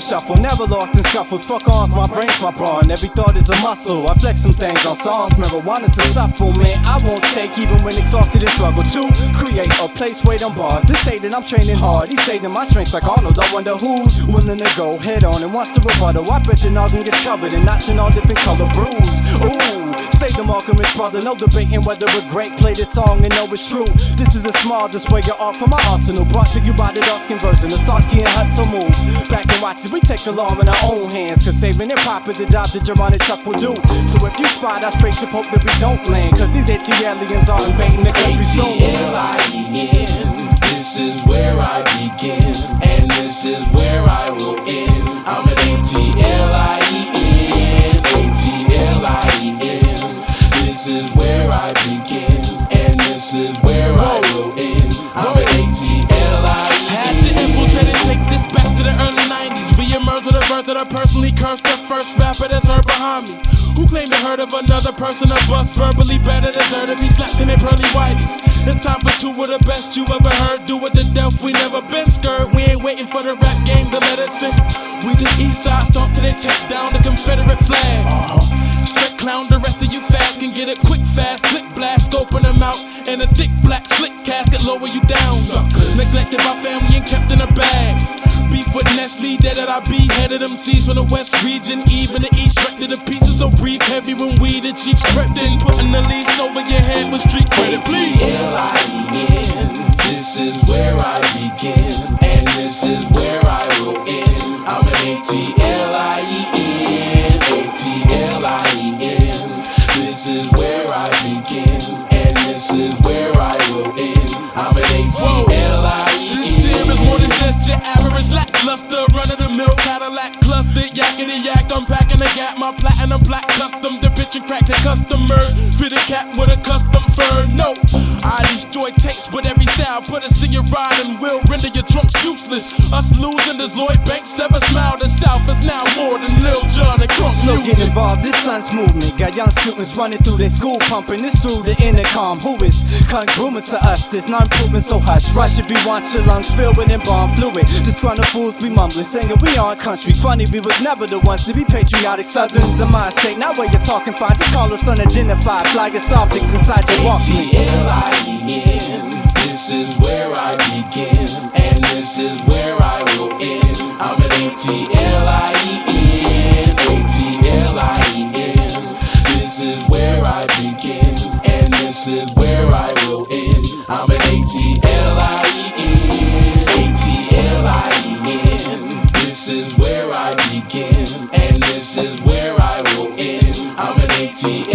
Shuffle, never lost in scuffles. Fuck arms, my brain's my brawn. Every thought is a muscle. I flex some things on songs. Marijuana's a supplement I won't take, even when exhausted and struggle to create a place wait on bars. They say that I'm training hard. He's stating my strengths like Arnold. I wonder who's willing to go head on and wants to rebuttal. I bet the noggin gets covered in knots in all different color brews. Ooh, say the Alchemist brother, no debating whether we're great. Play this song and know it's true. This is a small display of art from my arsenal, brought to you by the dark-skinned version of Starsky and Hudson. Move back and watch it. We take the law in our own hands, cause saving hip hop is the job that Jerron and Chuck will do. So if you spot our spaceship, hope that we don't land, cause these ATLiens are invading the country soon. ATLien, this is where I begin, and this is where I will end. I'm an ATLien, ATLien. This is where I begin, and this is where I will end. I'm an ATLien. Had to infiltrate and take this back to the early 90s. Re-emerged with a verse that I personally cursed the first rapper that's heard behind me, who claimed to heard of another person a bust verbally better, deserve to be slapped in their pearly whiteys. It's time for two of the best you ever heard. Do it to death, we never been scared. We ain't waiting for the rap game to let us in. We just east side stomp till they take down the Confederate flag. Straight clown, the rest of you fast can get it quick fast. Click blast, open them out, and a thick black slick casket lower you down. Suckers. Neglected by family and kept in a bag. Beef with Ness, lead that I be headed MCs from the west region, even the east. Wrecked to the pieces, so breathe heavy when we the chiefs crept in, putting the lease over your head with street credit, please. ATLien, this is where I begin, and this is where I will end. I'm an ATLien, ATLien. This is where I begin, and this is where I will end. I'm an ATLien. This here is more than just your average lackluster, run-of-the-mill Cadillac cluster, yakety yak. I'm packing a gap, my platinum black custom, the bitch and crack the customer. Fit a cap with a custom fur. No, I destroy tapes with every style. Put us in your ride and we'll render your trunks useless. Us losing this Lloyd Banks ever smile. The South is now more than Lil Jon and Crunk So music. get involved, this son's movement got young students running through their school, pumping this through the intercom. Who is congruent to us? There's none proven, so hush. Rush if you want your lungs filled with embalmed fluid. Disgruntled fools be mumbling, singing we aren't country. Funny, we was never the ones to be patriotic. Southerns a mind state, not where you're talking fine. Just call us unidentified, fly your optics inside your Walkman. ATLien, this is where I begin, and this is where I will end. I'm an ATLien, ATLien. This is where I begin, and this is where I will end. I'm an ATLien, ATLien. This is where I begin, and this is where I will end. I'm an ATLien.